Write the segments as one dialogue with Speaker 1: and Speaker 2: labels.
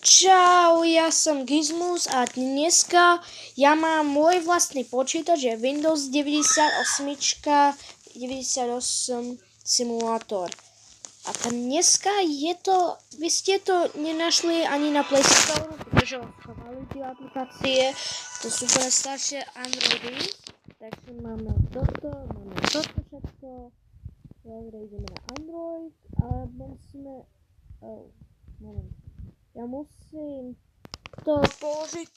Speaker 1: Čau, ja som Gizmus a dneska ja mám môj vlastný počítač, je Windows 98, 98 simulátor. A dneska je to, vy ste to nenašli ani na Play Store, pretože schovali tie aplikácie, to sú úplne staršie Androidy. Takže máme toto všetko. Dobre, ideme na Android a musíme, ja musím to položiť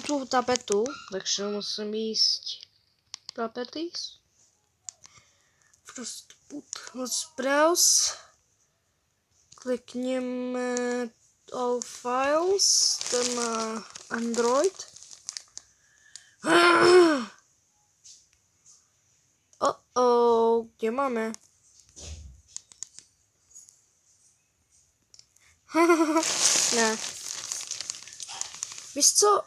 Speaker 1: tú tapetu, takže musím ísť tapeties. First put let's browse. Klikneme all files, to má Android. Kde máme? Ne. Víš co?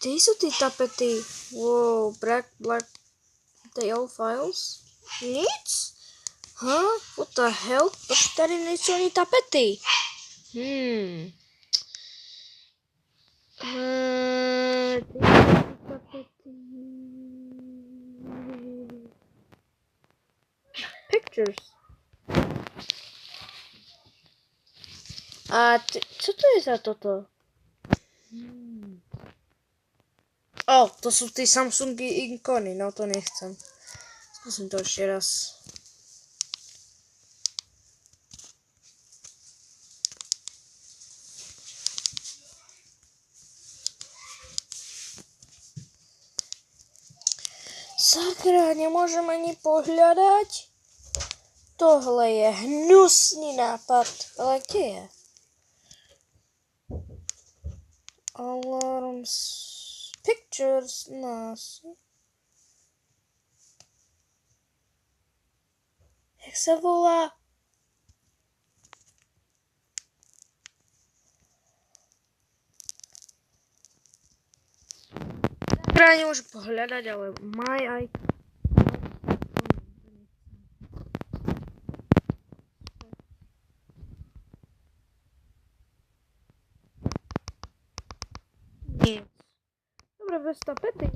Speaker 1: Kde jsou ty tapety? Wow, black, they all files? Nic? What the hell? Proč tady nejsou ani tapety? Pictures. A co to je za toto? To jsou ty Samsungy ikony, no to nechcem. Zkusím to ještě raz. Sakra, nemôžem ani pohľadať? Tohle je hnusný nápad, ale kde je? Alarms, pictures, nás. Jak sa volá? Sakra, nemôžem pohľadať, ale my icon. Nic. Dobre, bez tapety.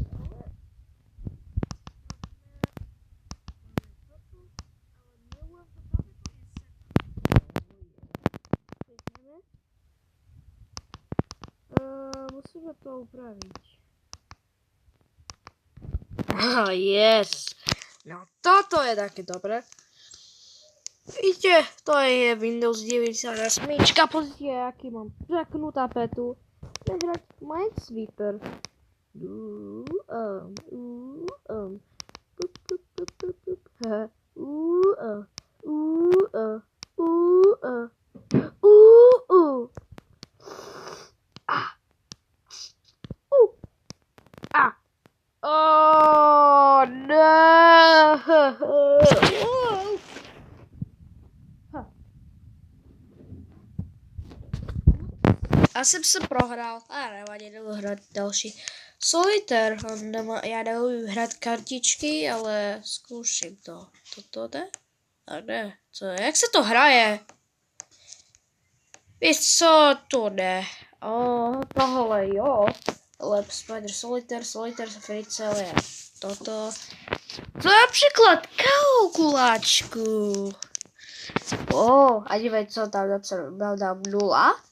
Speaker 1: Musíme to upraviť. Yes. No toto je také dobré. Vidíte, to je Windows 98. Pozrite, aký mám peknú tapetu. Hrať Minesweeper. A jsem se prohrál, a nevadí, jdu hrát další. Solitaire, já jdu hrát kartičky, ale zkouším to. Toto jde? A ne, co, jak se to hraje? Víš co, to jde. Tohle jo. Ale Spider Solitaire, Safarice, je toto. To je například kalkulačku. A dívej, co tam dám 0.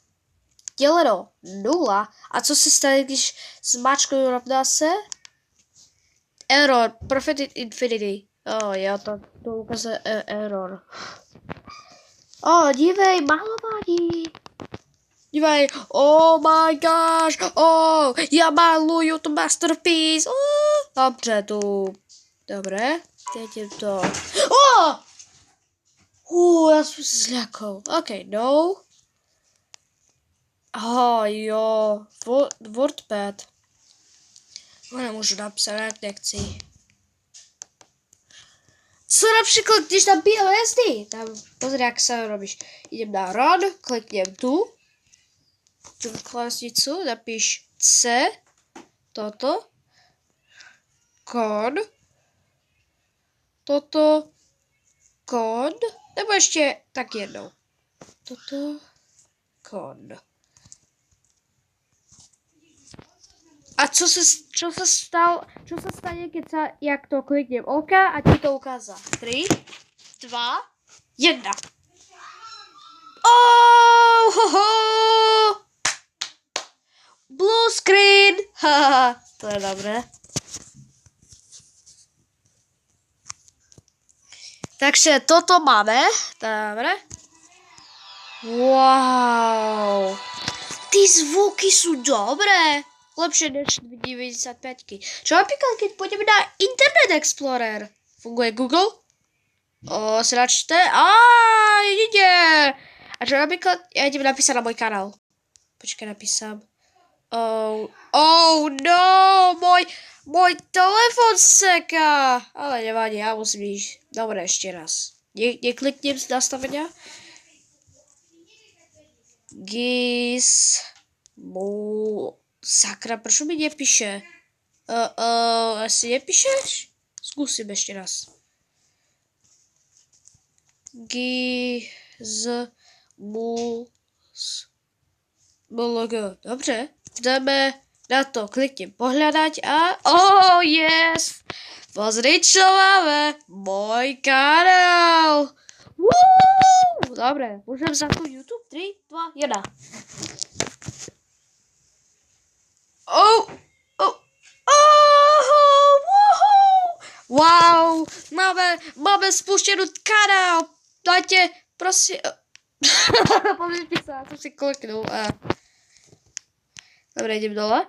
Speaker 1: Děleno 0. A co se stane, když zmáčknu rovná se? Error, perfect infinity. Jo, to ukazuje error. Dívej, malování. Dívej, oh my gosh, já maluju to masterpiece. Dobře, tu. Dobré, teď je to. Já jsem se zľakol. OK, no. Jo, WordPad. Nemůžu napsat, jak nechci. Co například, když tam pije hvězdy? Tam, pozri, jak se robíš. Idem na run, kliknem tu klávesnicu, napíš C, toto, kód, nebo ještě tak jednou. Toto, Icon. A čo sa stane, keď sa, jak to kliknem oka a ti to ukáza? 3, 2, 1. Oh, ho, ho. Blue screen. Haha, to je dobré. Takže toto máme. Dobre. Wow. Tí zvuky sú dobré. Lepšie než 95. Čo napríklad, keď pôjdeme na Internet Explorer? Funguje Google? Sračte. Ide. A čo napríklad, ja idem napísať na môj kanál. Počkaj, napísam. Oh no, môj telefon seká. Ale nevadí, ja musím ísť. Dobre, ešte raz. Nekliknem z nastavenia. Sakra, prečo mi nepíše? Asi nepíšeš? Skúsim ešte raz. Dobre, ideme na to. Kliknem pohľadať a... Oh, yes! Pozri, čo máme. Môj kanál. Woo! Dobre, môžem zapnúť YouTube? 3, 2, 1. Wow, máme spuštenú kanál. Dajte, prosím. Pozrite sa, som si kliknul. Dobre, idem dole.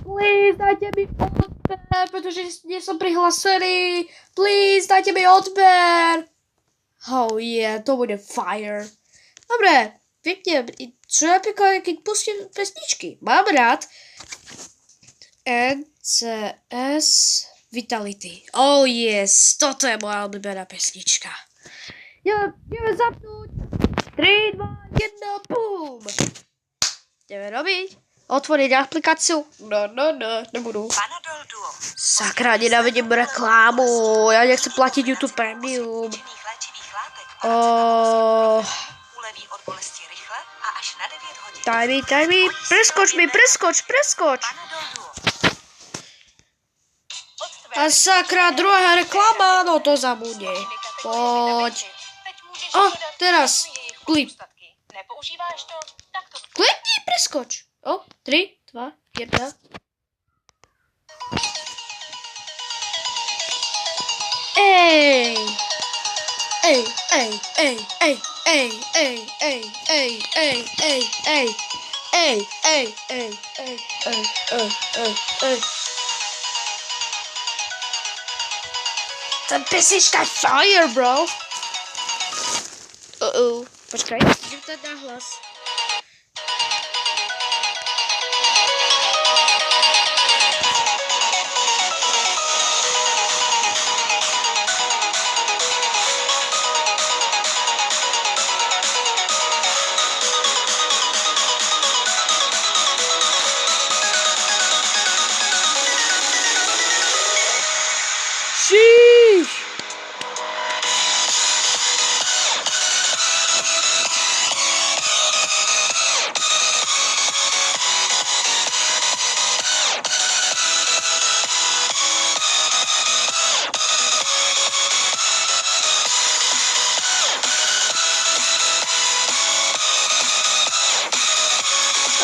Speaker 1: Please, dajte mi odber, pretože nie som prihlásený. Please, dajte mi odber. Oh yeah, to bude fire. Dobre, pekne. Čo napríklad, keď pustím pesničky? Mám rád NCS Vitality. Oh yes, toto je moja obľúbená pesnička. Ideme zapnúť. 3, 2, 1, boom. Ideme robiť. Otvoriť aplikáciu. No, nebudú. Sakra, nenávidím reklámu. Ja nechcem platiť YouTube Premium. Daj mi. Preskoč. A sakra, druhá reklama. No to zabudne. Poď. Teraz. Klip. Klikni, preskoč. 3, 2, 1. Ej. Tá pesnička fire, bro. Počkaj, idem to na hlas.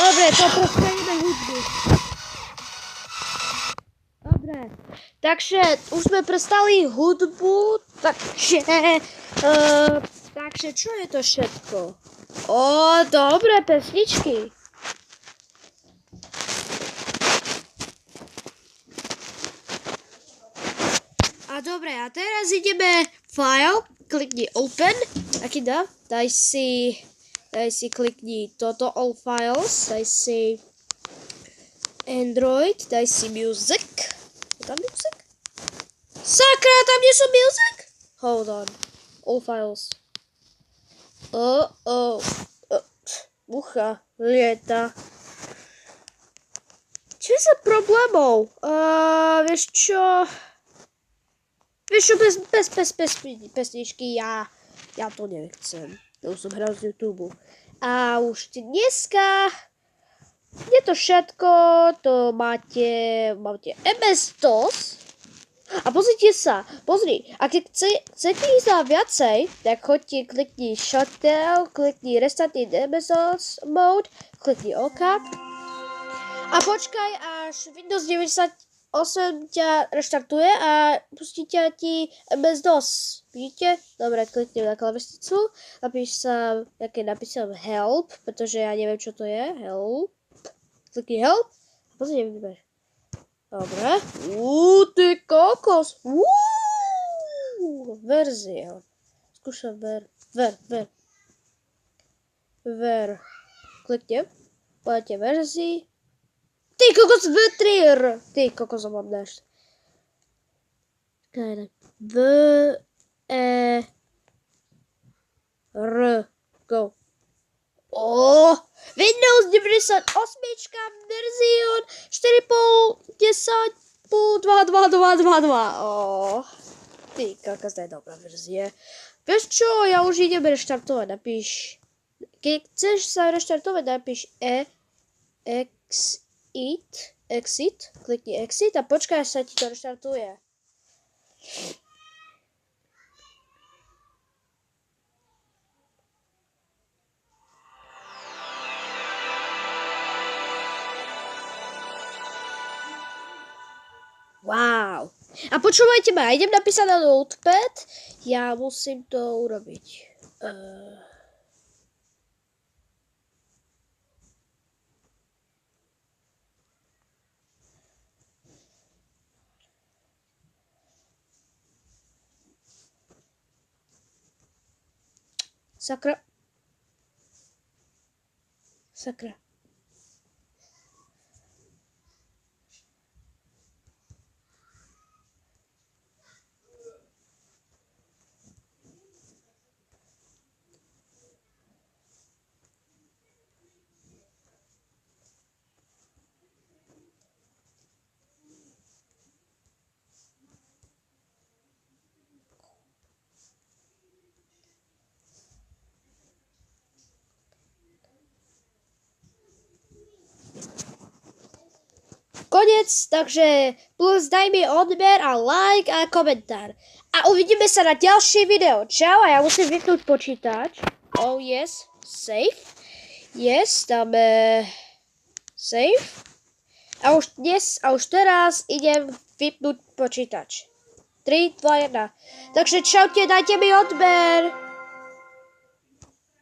Speaker 1: Dobre, to prestaneme hudbu. Dobre, takže už sme prestali hudbu, takže čo je to všetko? Dobre, pesničky. Dobre, a teraz ideme file, klikni open, aký dá? Daj si klikni toto all files, daj si Android, daj si music. Je tam music? Sakra, tam nie sú music? Hold on, all files. Mucha lieta. Čo je za problémov? Vieš čo, bez pesničky ja to nechcem. To som hral z YouTube. A už dneska je to všetko, to máte MS-DOS. A pozri, a keď chcete ísť na viacej, tak choďte, klikni Shutdown, klikni Restart in MS-DOS mode, klikni OK. A počkaj, až Windows 98 ťa reštartuje a pustí ťa ti MS-DOS. Vidíte? Dobre, klikni na klávesnicu, napíš sa, jak je napísané help, pretože ja neviem, čo to je, help. Klikni help a pozri, nevidíš. Dobre. Ty kokos. Verzia. Skúšam ver. Kliknem. Pojďte verzii. Ty kokos vetrir. Ty kokos mám dáš. V-E-R. Go. Windows 98 verzión 4.5 10.2.2.2.2. Ty kakos, to je dobrá verzie. Vieš čo, ja už idem reštartovať, napíš. Keď chceš sa reštartovať, napíš exit, klikni exit a počkaj, až sa ti to reštartuje. Wow. A počúvajte ma, idem napísať na notepad. Ja musím to urobiť. Sakra. Konec, takže plus daj mi odber a like a komentár. A uvidíme sa na ďalšie video. Čau, a ja musím vypnúť počítač. Oh yes, save. Yes, dáme save. A už teraz idem vypnúť počítač. 3, 2, 1. Takže čaute, dajte mi odber.